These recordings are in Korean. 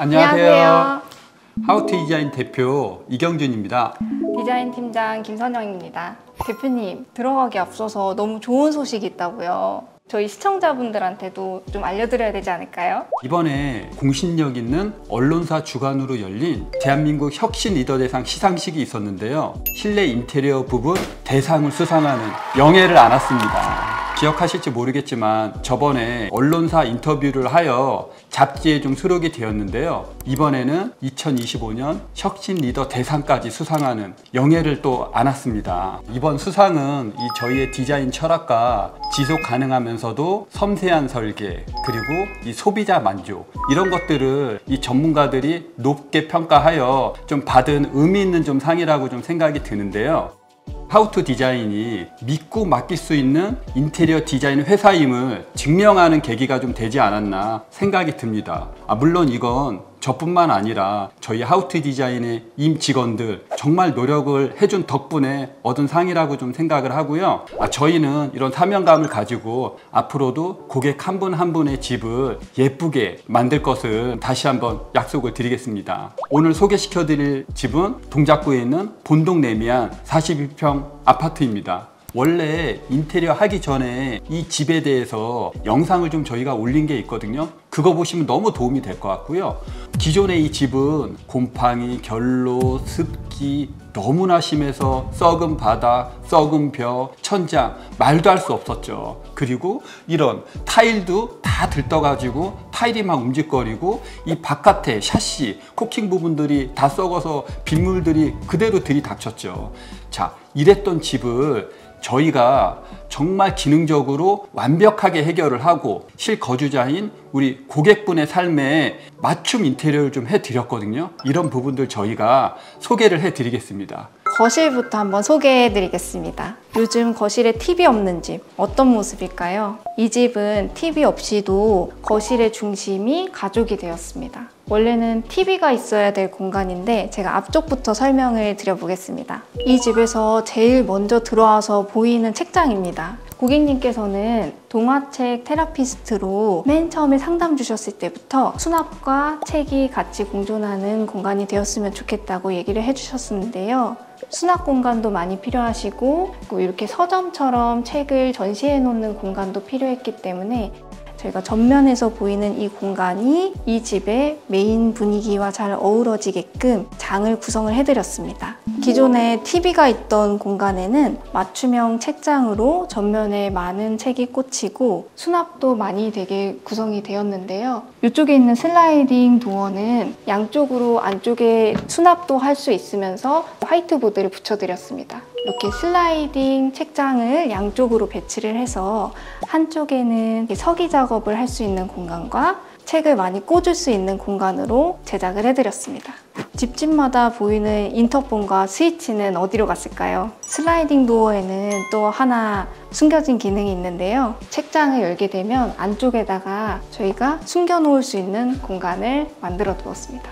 안녕하세요. 하우투디자인 대표 이경준입니다. 디자인 팀장 김선영입니다. 대표님, 들어가기 앞서서 너무 좋은 소식이 있다고요. 저희 시청자분들한테도 좀 알려드려야 되지 않을까요? 이번에 공신력 있는 언론사 주관으로 열린 대한민국 혁신 리더 대상 시상식이 있었는데요. 실내 인테리어 부분 대상을 수상하는 영예를 안았습니다. 기억하실지 모르겠지만 저번에 언론사 인터뷰를 하여 잡지에 좀 수록이 되었는데요. 이번에는 2025년 혁신 리더 대상까지 수상하는 영예를 또 안았습니다. 이번 수상은 저희의 디자인 철학과 지속 가능하면서도 섬세한 설계, 그리고 이 소비자 만족, 이런 것들을 이 전문가들이 높게 평가하여 좀 받은 의미 있는 좀 상이라고 좀 생각이 드는데요. 하우투디자인이 믿고 맡길 수 있는 인테리어 디자인 회사임을 증명하는 계기가 좀 되지 않았나 생각이 듭니다. 물론 이건 저뿐만 아니라 저희 하우투디자인의 임직원들 정말 노력을 해준 덕분에 얻은 상이라고 좀 생각을 하고요. 저희는 이런 사명감을 가지고 앞으로도 고객 한 분 한 분의 집을 예쁘게 만들 것을 다시 한번 약속을 드리겠습니다. 오늘 소개시켜 드릴 집은 동작구에 있는 본동 내미안 42평 아파트입니다. 원래 인테리어 하기 전에 이 집에 대해서 영상을 좀 저희가 올린 게 있거든요. 그거 보시면 너무 도움이 될 것 같고요. 기존의 이 집은 곰팡이, 결로, 습기 너무나 심해서 썩은 바닥, 썩은 벽, 천장 말도 할 수 없었죠. 그리고 이런 타일도 다 들떠가지고 타일이 막 움직거리고 이 바깥에 샤시, 코킹 부분들이 다 썩어서 빗물들이 그대로 들이닥쳤죠. 자, 이랬던 집을 저희가 정말 기능적으로 완벽하게 해결을 하고 실거주자인 우리 고객분의 삶에 맞춤 인테리어를 좀 해드렸거든요. 이런 부분들 저희가 소개를 해드리겠습니다. 거실부터 한번 소개해 드리겠습니다. 요즘 거실에 TV 없는 집 어떤 모습일까요? 이 집은 TV 없이도 거실의 중심이 가족이 되었습니다. 원래는 TV가 있어야 될 공간인데 제가 앞쪽부터 설명을 드려보겠습니다. 이 집에서 제일 먼저 들어와서 보이는 책장입니다. 고객님께서는 동화책 테라피스트로 맨 처음에 상담 주셨을 때부터 수납과 책이 같이 공존하는 공간이 되었으면 좋겠다고 얘기를 해주셨는데요. 수납 공간도 많이 필요하시고 이렇게 서점처럼 책을 전시해 놓는 공간도 필요했기 때문에 저희가 전면에서 보이는 이 공간이 이 집의 메인 분위기와 잘 어우러지게끔 장을 구성을 해드렸습니다. 기존에 TV가 있던 공간에는 맞춤형 책장으로 전면에 많은 책이 꽂히고 수납도 많이 되게 구성이 되었는데요. 이쪽에 있는 슬라이딩 도어는 양쪽으로 안쪽에 수납도 할 수 있으면서 화이트보드를 붙여드렸습니다. 이렇게 슬라이딩 책장을 양쪽으로 배치를 해서 한쪽에는 서기 작업을 할 수 있는 공간과 책을 많이 꽂을 수 있는 공간으로 제작을 해드렸습니다. 집집마다 보이는 인터폰과 스위치는 어디로 갔을까요? 슬라이딩 도어에는 또 하나 숨겨진 기능이 있는데요. 책장을 열게 되면 안쪽에다가 저희가 숨겨 놓을 수 있는 공간을 만들어 두었습니다.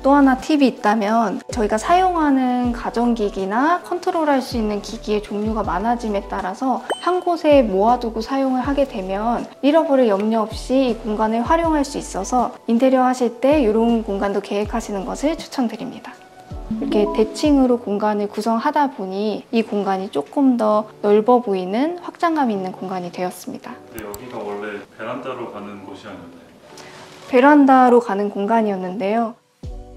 또 하나 팁이 있다면 저희가 사용하는 가전기기나 컨트롤할 수 있는 기기의 종류가 많아짐에 따라서 한 곳에 모아두고 사용을 하게 되면 잃어버릴 염려 없이 이 공간을 활용할 수 있어서 인테리어 하실 때 이런 공간도 계획하시는 것을 추천드립니다. 이렇게 대칭으로 공간을 구성하다 보니 이 공간이 조금 더 넓어 보이는 확장감 있는 공간이 되었습니다. 근데 여기가 원래 베란다로 가는 곳이 아니었나요? 베란다로 가는 공간이었는데요.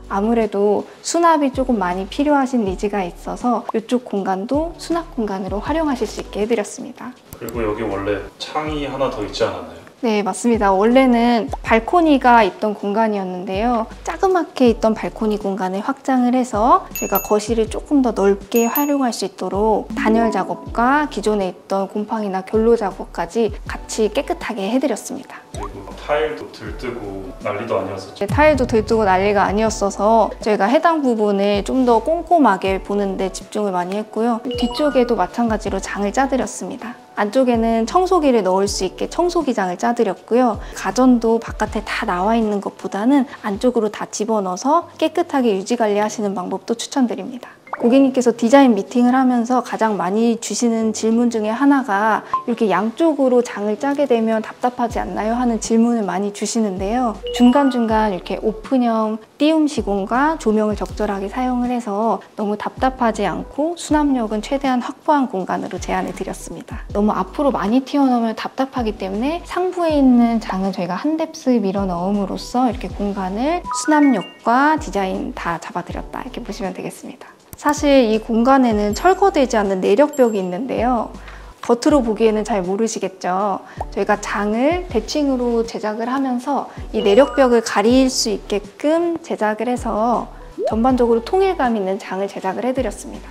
아무래도 수납이 조금 많이 필요하신 니즈가 있어서 이쪽 공간도 수납 공간으로 활용하실 수 있게 해드렸습니다. 그리고 여기 원래 창이 하나 더 있지 않았나요? 네, 맞습니다. 원래는 발코니가 있던 공간이었는데요. 자그맣게 있던 발코니 공간을 확장을 해서 제가 거실을 조금 더 넓게 활용할 수 있도록 단열 작업과 기존에 있던 곰팡이나 결로 작업까지 같이 깨끗하게 해드렸습니다. 그리고 타일도 들뜨고 난리도 아니었었죠? 네, 타일도 들뜨고 난리가 아니었어서 저희가 해당 부분을 좀 더 꼼꼼하게 보는 데 집중을 많이 했고요. 뒤쪽에도 마찬가지로 장을 짜드렸습니다. 안쪽에는 청소기를 넣을 수 있게 청소기장을 짜드렸고요. 가전도 바깥에 다 나와 있는 것보다는 안쪽으로 다 집어넣어서 깨끗하게 유지 관리하시는 방법도 추천드립니다. 고객님께서 디자인 미팅을 하면서 가장 많이 주시는 질문 중에 하나가 이렇게 양쪽으로 장을 짜게 되면 답답하지 않나요? 하는 질문을 많이 주시는데요. 중간중간 이렇게 오픈형 띄움 시공과 조명을 적절하게 사용을 해서 너무 답답하지 않고 수납력은 최대한 확보한 공간으로 제안해 드렸습니다. 너무 앞으로 많이 튀어나오면 답답하기 때문에 상부에 있는 장은 저희가 한 뎁스 밀어 넣음으로써 이렇게 공간을 수납력과 디자인 다 잡아드렸다, 이렇게 보시면 되겠습니다. 사실 이 공간에는 철거되지 않는 내력벽이 있는데요. 겉으로 보기에는 잘 모르시겠죠. 저희가 장을 대칭으로 제작을 하면서 이 내력벽을 가릴 수 있게끔 제작을 해서 전반적으로 통일감 있는 장을 제작을 해드렸습니다.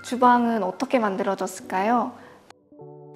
주방은 어떻게 만들어졌을까요?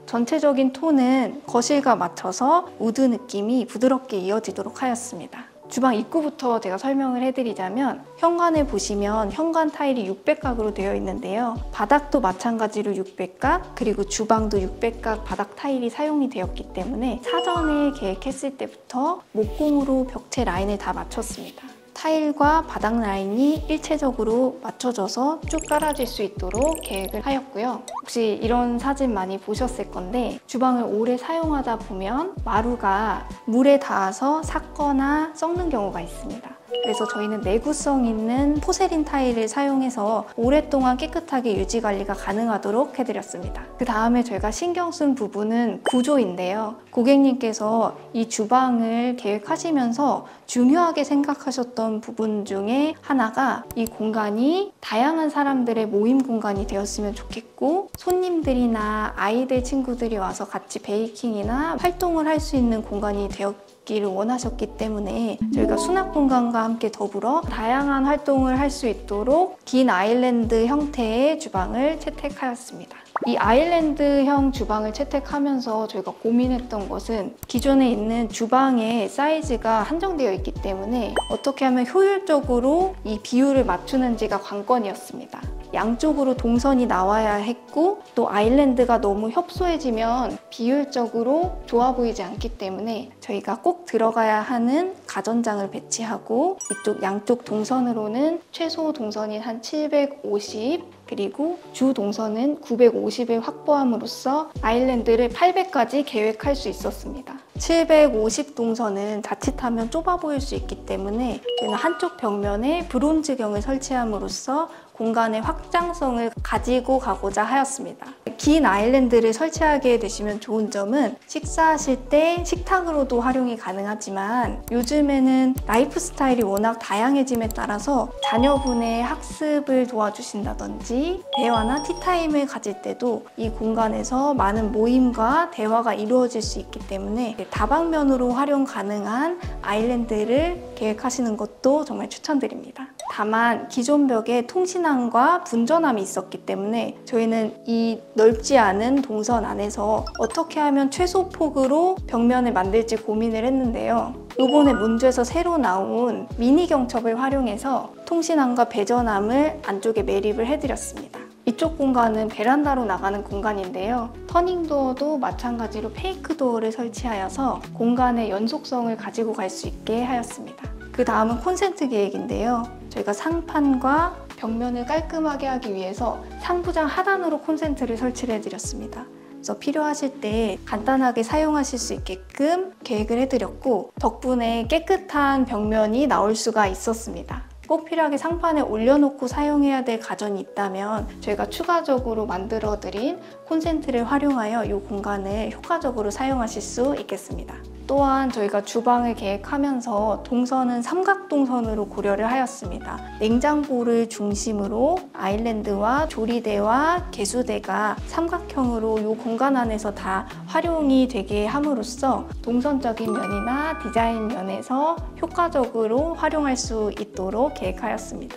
전체적인 톤은 거실과 맞춰서 우드 느낌이 부드럽게 이어지도록 하였습니다. 주방 입구부터 제가 설명을 해드리자면 현관을 보시면 현관 타일이 600각으로 되어 있는데요. 바닥도 마찬가지로 600각, 그리고 주방도 600각 바닥 타일이 사용이 되었기 때문에 사전에 계획했을 때부터 목공으로 벽체 라인을 다 맞췄습니다. 타일과 바닥 라인이 일체적으로 맞춰져서 쭉 깔아질 수 있도록 계획을 하였고요. 혹시 이런 사진 많이 보셨을 건데 주방을 오래 사용하다 보면 마루가 물에 닿아서 삭거나 썩는 경우가 있습니다. 그래서 저희는 내구성 있는 포세린 타일을 사용해서 오랫동안 깨끗하게 유지 관리가 가능하도록 해드렸습니다. 그 다음에 저희가 신경 쓴 부분은 구조인데요. 고객님께서 이 주방을 계획하시면서 중요하게 생각하셨던 부분 중에 하나가 이 공간이 다양한 사람들의 모임 공간이 되었으면 좋겠고, 손님들이나 아이들 친구들이 와서 같이 베이킹이나 활동을 할 수 있는 공간이 되었기를 원하셨기 때문에 저희가 수납 공간과 함께 더불어 다양한 활동을 할 수 있도록 긴 아일랜드 형태의 주방을 채택하였습니다. 이 아일랜드형 주방을 채택하면서 저희가 고민했던 것은 기존에 있는 주방의 사이즈가 한정되어 있기 때문에 어떻게 하면 효율적으로 이 비율을 맞추는지가 관건이었습니다. 양쪽으로 동선이 나와야 했고, 또 아일랜드가 너무 협소해지면 비율적으로 좋아 보이지 않기 때문에 저희가 꼭 들어가야 하는 가전장을 배치하고, 이쪽 양쪽 동선으로는 최소 동선이 한 750, 그리고 주 동선은 950을 확보함으로써 아일랜드를 800까지 계획할 수 있었습니다. 750 동선은 자칫하면 좁아 보일 수 있기 때문에 저희는 한쪽 벽면에 브론즈경을 설치함으로써 공간의 확장성을 가지고 가고자 하였습니다. 긴 아일랜드를 설치하게 되시면 좋은 점은 식사하실 때 식탁으로도 활용이 가능하지만 요즘에는 라이프 스타일이 워낙 다양해짐에 따라서 자녀분의 학습을 도와주신다든지 대화나 티타임을 가질 때도 이 공간에서 많은 모임과 대화가 이루어질 수 있기 때문에 다방면으로 활용 가능한 아일랜드를 계획하시는 것도 정말 추천드립니다. 다만 기존 벽에 통신함과 분전함이 있었기 때문에 저희는 이 넓지 않은 동선 안에서 어떻게 하면 최소 폭으로 벽면을 만들지 고민을 했는데요. 요번에 문주에서 새로 나온 미니 경첩을 활용해서 통신함과 배전함을 안쪽에 매립을 해드렸습니다. 이쪽 공간은 베란다로 나가는 공간인데요. 터닝도어도 마찬가지로 페이크 도어를 설치하여서 공간의 연속성을 가지고 갈 수 있게 하였습니다. 그 다음은 콘센트 계획인데요. 저희가 상판과 벽면을 깔끔하게 하기 위해서 상부장 하단으로 콘센트를 설치를 해드렸습니다. 그래서 필요하실 때 간단하게 사용하실 수 있게끔 계획을 해드렸고, 덕분에 깨끗한 벽면이 나올 수가 있었습니다. 꼭 필요하게 상판에 올려놓고 사용해야 될 가전이 있다면 저희가 추가적으로 만들어드린 콘센트를 활용하여 이 공간을 효과적으로 사용하실 수 있겠습니다. 또한 저희가 주방을 계획하면서 동선은 삼각동선으로 고려를 하였습니다. 냉장고를 중심으로 아일랜드와 조리대와 개수대가 삼각형으로 이 공간 안에서 다 활용이 되게 함으로써 동선적인 면이나 디자인 면에서 효과적으로 활용할 수 있도록 계획하였습니다.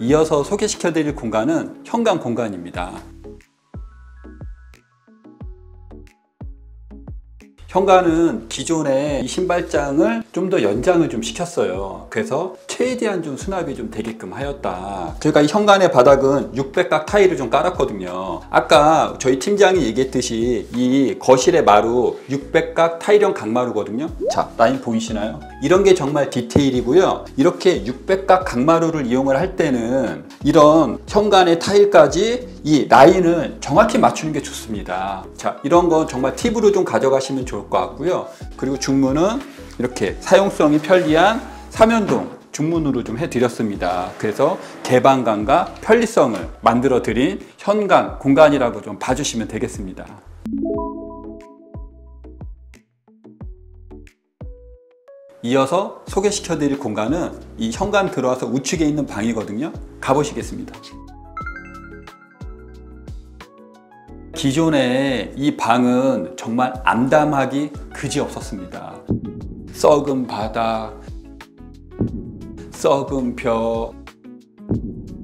이어서 소개시켜드릴 공간은 현관 공간입니다. 현관은 기존에 이 신발장을 좀 더 연장을 좀 시켰어요. 그래서 최대한 좀 수납이 좀 되게끔 하였다. 저희가 이 현관의 바닥은 600각 타일을 좀 깔았거든요. 아까 저희 팀장이 얘기했듯이 이 거실의 마루 600각 타일형 강마루거든요. 자, 라인 보이시나요? 이런 게 정말 디테일이고요. 이렇게 600각 강마루를 이용을 할 때는 이런 현관의 타일까지 이 라인을 정확히 맞추는 게 좋습니다. 자, 이런 건 정말 팁으로 좀 가져가시면 좋을 것 같고요. 그리고 중문은 이렇게 사용성이 편리한 3연동 중문으로 좀 해드렸습니다. 그래서 개방감과 편리성을 만들어 드린 현관 공간이라고 좀 봐주시면 되겠습니다. 이어서 소개시켜 드릴 공간은 이 현관 들어와서 우측에 있는 방이거든요. 가보시겠습니다. 기존에 이 방은 정말 암담하기 그지없었습니다. 썩은 바닥, 썩은 벽,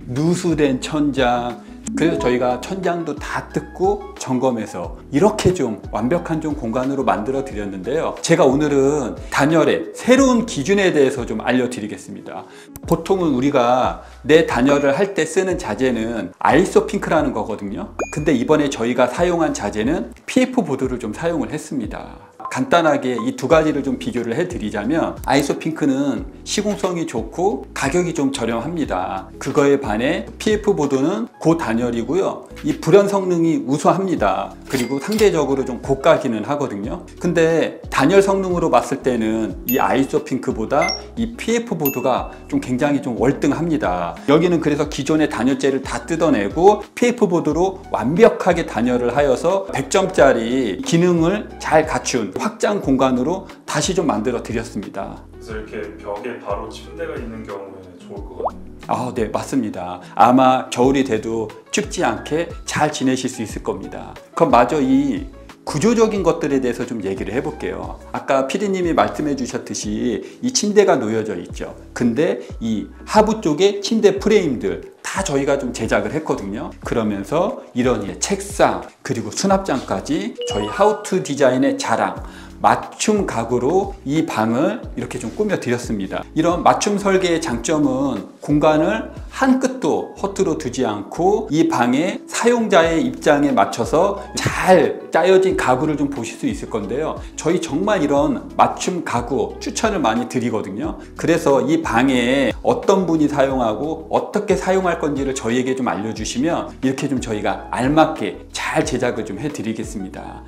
누수된 천장. 그래서 저희가 천장도 다 뜯고 점검해서 이렇게 좀 완벽한 좀 공간으로 만들어 드렸는데요. 제가 오늘은 단열의 새로운 기준에 대해서 좀 알려드리겠습니다. 보통은 우리가 내 단열을 할 때 쓰는 자재는 아이소핑크라는 거거든요. 근데 이번에 저희가 사용한 자재는 PF 보드를 좀 사용을 했습니다. 간단하게 이 두 가지를 좀 비교를 해드리자면 아이소핑크는 시공성이 좋고 가격이 좀 저렴합니다. 그거에 반해 PF 보드는 고단열이고요. 이 불연 성능이 우수합니다. 그리고 상대적으로 좀 고가기는 하거든요. 근데 단열 성능으로 봤을 때는 이 아이소핑크보다 이 PF 보드가 좀 굉장히 좀 월등합니다. 여기는 그래서 기존의 단열재를 다 뜯어내고 PF 보드로 완벽하게 단열을 하여서 100점짜리 기능을 잘 갖춘 확장 공간으로 다시 좀 만들어 드렸습니다. 그래서 이렇게 벽에 바로 침대가 있는 경우에는 좋을 것 같아요. 아, 네, 맞습니다. 아마 겨울이 돼도 춥지 않게 잘 지내실 수 있을 겁니다. 그럼 마저 이 구조적인 것들에 대해서 좀 얘기를 해볼게요. 아까 피디님이 말씀해 주셨듯이 이 침대가 놓여져 있죠. 근데 이 하부 쪽에 침대 프레임들 다 저희가 좀 제작을 했거든요. 그러면서 이런 책상 그리고 수납장까지 저희 하우투 디자인의 자랑 맞춤 가구로 이 방을 이렇게 좀 꾸며 드렸습니다. 이런 맞춤 설계의 장점은 공간을 한 끗도 허투루 두지 않고 이 방의 사용자의 입장에 맞춰서 잘 짜여진 가구를 좀 보실 수 있을 건데요. 저희 정말 이런 맞춤 가구 추천을 많이 드리거든요. 그래서 이 방에 어떤 분이 사용하고 어떻게 사용할 건지를 저희에게 좀 알려주시면 이렇게 좀 저희가 알맞게 잘 제작을 좀 해드리겠습니다.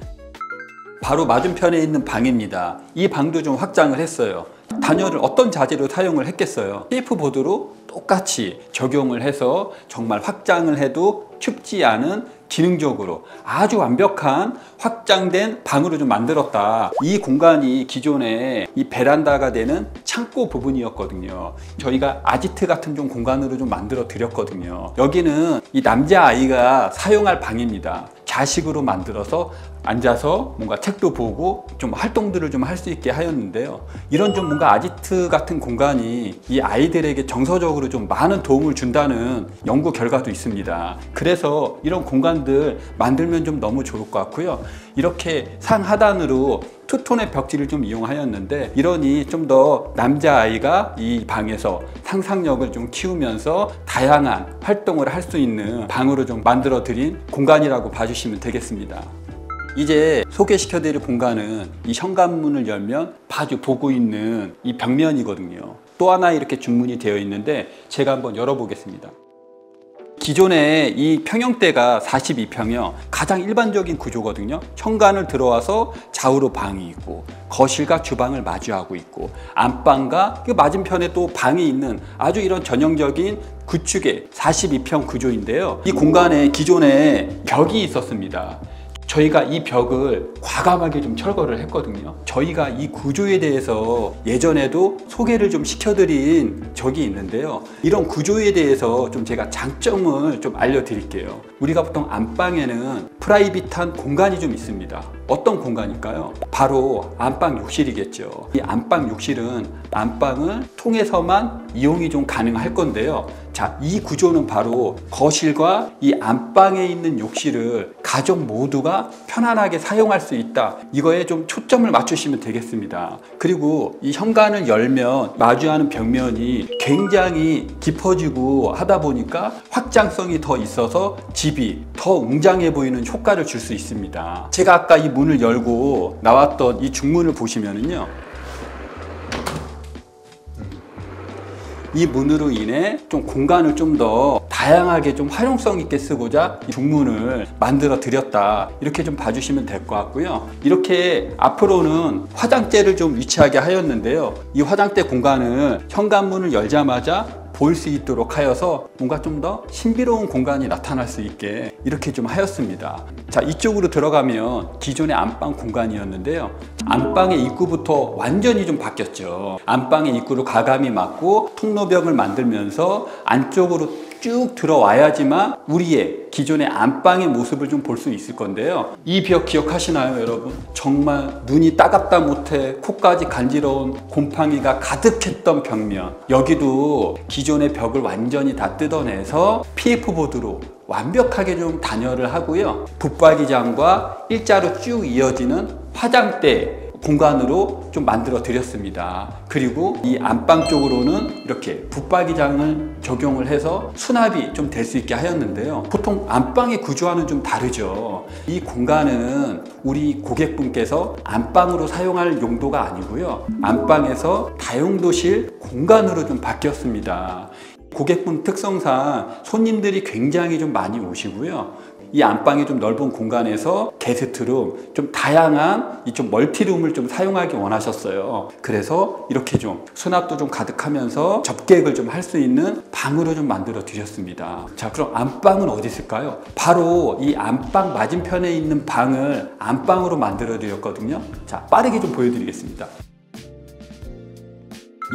바로 맞은편에 있는 방입니다. 이 방도 좀 확장을 했어요. 단열을 어떤 자재로 사용을 했겠어요? PF 보드로 똑같이 적용을 해서 정말 확장을 해도 춥지 않은 기능적으로 아주 완벽한 확장된 방으로 좀 만들었다. 이 공간이 기존에 이 베란다가 되는 창고 부분이었거든요. 저희가 아지트 같은 좀 공간으로 좀 만들어 드렸거든요. 여기는 이 남자아이가 사용할 방입니다. 좌식으로 만들어서 앉아서 뭔가 책도 보고 좀 활동들을 좀 할 수 있게 하였는데요. 이런 좀 뭔가 아지트 같은 공간이 이 아이들에게 정서적으로 좀 많은 도움을 준다는 연구 결과도 있습니다. 그래서 이런 공간들 만들면 좀 너무 좋을 것 같고요. 이렇게 상하단으로 투톤의 벽지를 좀 이용하였는데 이러니 좀 더 남자아이가 이 방에서 상상력을 좀 키우면서 다양한 활동을 할 수 있는 방으로 좀 만들어 드린 공간이라고 봐주시면 되겠습니다. 이제 소개시켜 드릴 공간은 이 현관문을 열면 바로 보고 있는 이 벽면이거든요. 또 하나 이렇게 중문이 되어 있는데 제가 한번 열어보겠습니다. 기존에 이 평형대가 42평형 가장 일반적인 구조거든요. 현관을 들어와서 좌우로 방이 있고 거실과 주방을 마주하고 있고 안방과 그 맞은편에 또 방이 있는 아주 이런 전형적인 구축의 42평 구조인데요. 이 공간에 기존에 벽이 있었습니다. 저희가 이 벽을 과감하게 좀 철거를 했거든요. 저희가 이 구조에 대해서 예전에도 소개를 좀 시켜드린 적이 있는데요. 이런 구조에 대해서 좀 제가 장점을 좀 알려드릴게요. 우리가 보통 안방에는 프라이빗한 공간이 좀 있습니다. 어떤 공간일까요? 바로 안방 욕실이겠죠. 이 안방 욕실은 안방을 통해서만 이용이 좀 가능할 건데요. 자, 이 구조는 바로 거실과 이 안방에 있는 욕실을 가족 모두가 편안하게 사용할 수 있다. 이거에 좀 초점을 맞추시면 되겠습니다. 그리고 이 현관을 열면 마주하는 벽면이 굉장히 깊어지고 하다 보니까 확장성이 더 있어서 집이 더 웅장해 보이는 효과를 줄 수 있습니다. 제가 아까 이 문을 열고 나왔던 이 중문을 보시면은요, 이 문으로 인해 좀 공간을 좀 더 다양하게 좀 활용성 있게 쓰고자 이 중문을 만들어 드렸다, 이렇게 좀 봐주시면 될 것 같고요. 이렇게 앞으로는 화장대를 좀 위치하게 하였는데요, 이 화장대 공간을 현관문을 열자마자 볼 수 있도록 하여서 뭔가 좀 더 신비로운 공간이 나타날 수 있게 이렇게 좀 하였습니다. 자, 이쪽으로 들어가면 기존의 안방 공간이었는데요, 안방의 입구부터 완전히 좀 바뀌었죠. 안방의 입구로 가감이 맞고 통로벽을 만들면서 안쪽으로 쭉 들어와야지만 우리의 기존의 안방의 모습을 좀 볼 수 있을 건데요. 이 벽 기억하시나요, 여러분? 정말 눈이 따갑다 못해 코까지 간지러운 곰팡이가 가득했던 벽면, 여기도 기존의 벽을 완전히 다 뜯어내서 PF보드로 완벽하게 좀 단열을 하고요, 붙박이장과 일자로 쭉 이어지는 화장대 공간으로 좀 만들어 드렸습니다. 그리고 이 안방 쪽으로는 이렇게 붙박이장을 적용을 해서 수납이 좀 될 수 있게 하였는데요, 보통 안방의 구조와는 좀 다르죠. 이 공간은 우리 고객분께서 안방으로 사용할 용도가 아니고요, 안방에서 다용도실 공간으로 좀 바뀌었습니다. 고객분 특성상 손님들이 굉장히 좀 많이 오시고요, 이 안방이 좀 넓은 공간에서 게스트룸, 좀 다양한 이 좀 멀티룸을 좀 사용하기 원하셨어요. 그래서 이렇게 좀 수납도 좀 가득하면서 접객을 좀 할 수 있는 방으로 좀 만들어 드렸습니다. 자, 그럼 안방은 어디 있을까요? 바로 이 안방 맞은편에 있는 방을 안방으로 만들어 드렸거든요. 자, 빠르게 좀 보여드리겠습니다.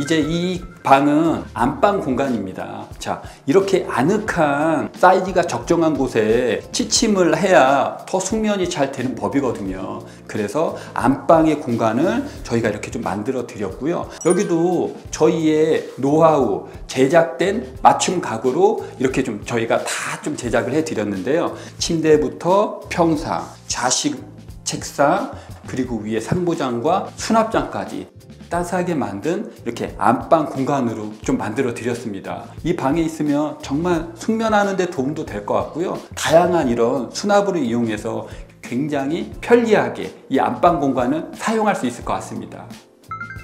이제 이 방은 안방 공간입니다. 자, 이렇게 아늑한 사이즈가 적정한 곳에 취침을 해야 더 숙면이 잘 되는 법이거든요. 그래서 안방의 공간을 저희가 이렇게 좀 만들어 드렸고요. 여기도 저희의 노하우 제작된 맞춤 가구로 이렇게 좀 저희가 다 좀 제작을 해 드렸는데요. 침대부터 평상, 좌식 책상, 그리고 위에 상부장과 수납장까지 따스하게 만든 이렇게 안방 공간으로 좀 만들어 드렸습니다. 이 방에 있으면 정말 숙면하는 데 도움도 될 것 같고요, 다양한 이런 수납을 이용해서 굉장히 편리하게 이 안방 공간을 사용할 수 있을 것 같습니다.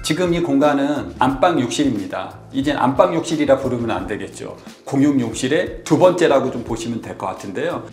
지금 이 공간은 안방 욕실입니다. 이젠 안방 욕실이라 부르면 안 되겠죠. 공용 욕실의 두 번째라고 좀 보시면 될 것 같은데요,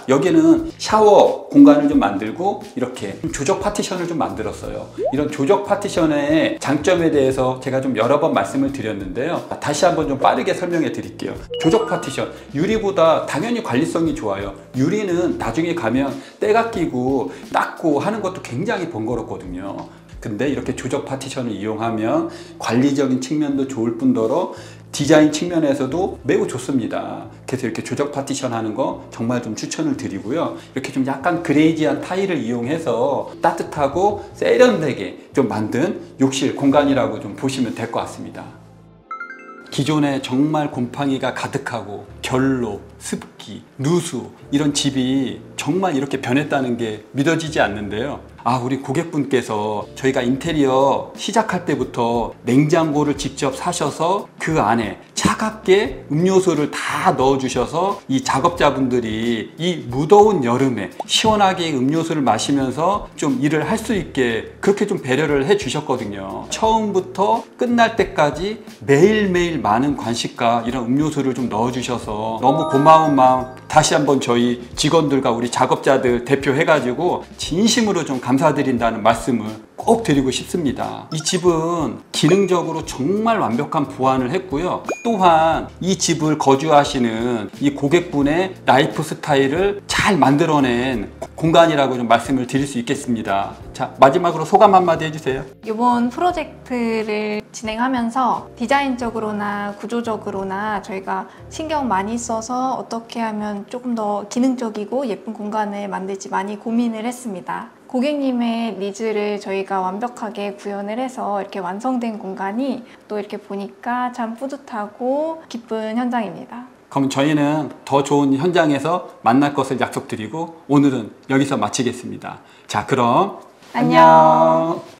여기는 샤워 공간을 좀 만들고 이렇게 조적 파티션을 좀 만들었어요. 이런 조적 파티션의 장점에 대해서 제가 좀 여러 번 말씀을 드렸는데요, 다시 한번 좀 빠르게 설명해 드릴게요. 조적 파티션, 유리보다 당연히 관리성이 좋아요. 유리는 나중에 가면 때가 끼고 닦고 하는 것도 굉장히 번거롭거든요. 근데 이렇게 조적 파티션을 이용하면 관리적인 측면도 좋을 뿐더러 디자인 측면에서도 매우 좋습니다. 그래서 이렇게 조적 파티션 하는 거 정말 좀 추천을 드리고요, 이렇게 좀 약간 그레이지한 타일을 이용해서 따뜻하고 세련되게 좀 만든 욕실 공간이라고 좀 보시면 될 것 같습니다. 기존에 정말 곰팡이가 가득하고 결로, 습기, 누수 이런 집이 정말 이렇게 변했다는 게 믿어지지 않는데요, 우리 고객분께서 저희가 인테리어 시작할 때부터 냉장고를 직접 사셔서 그 안에 차갑게 음료수를 다 넣어 주셔서 이 작업자분들이 이 무더운 여름에 시원하게 음료수를 마시면서 좀 일을 할 수 있게 그렇게 좀 배려를 해 주셨거든요. 처음부터 끝날 때까지 매일매일 많은 관심과 이런 음료수를 좀 넣어 주셔서 너무 고마운 마음 다시 한번 저희 직원들과 우리 작업자들 대표해가지고 진심으로 좀 감사드린다는 말씀을 꼭 드리고 싶습니다. 이 집은 기능적으로 정말 완벽한 보완을 했고요, 또한 또한 이 집을 거주하시는 이 고객분의 라이프 스타일을 잘 만들어낸 공간이라고 좀 말씀을 드릴 수 있겠습니다. 자, 마지막으로 소감 한마디 해주세요. 이번 프로젝트를 진행하면서 디자인적으로나 구조적으로나 저희가 신경 많이 써서 어떻게 하면 조금 더 기능적이고 예쁜 공간을 만들지 많이 고민을 했습니다. 고객님의 니즈를 저희가 완벽하게 구현을 해서 이렇게 완성된 공간이 또 이렇게 보니까 참 뿌듯하고 기쁜 현장입니다. 그럼 저희는 더 좋은 현장에서 만날 것을 약속드리고 오늘은 여기서 마치겠습니다. 자, 그럼 안녕.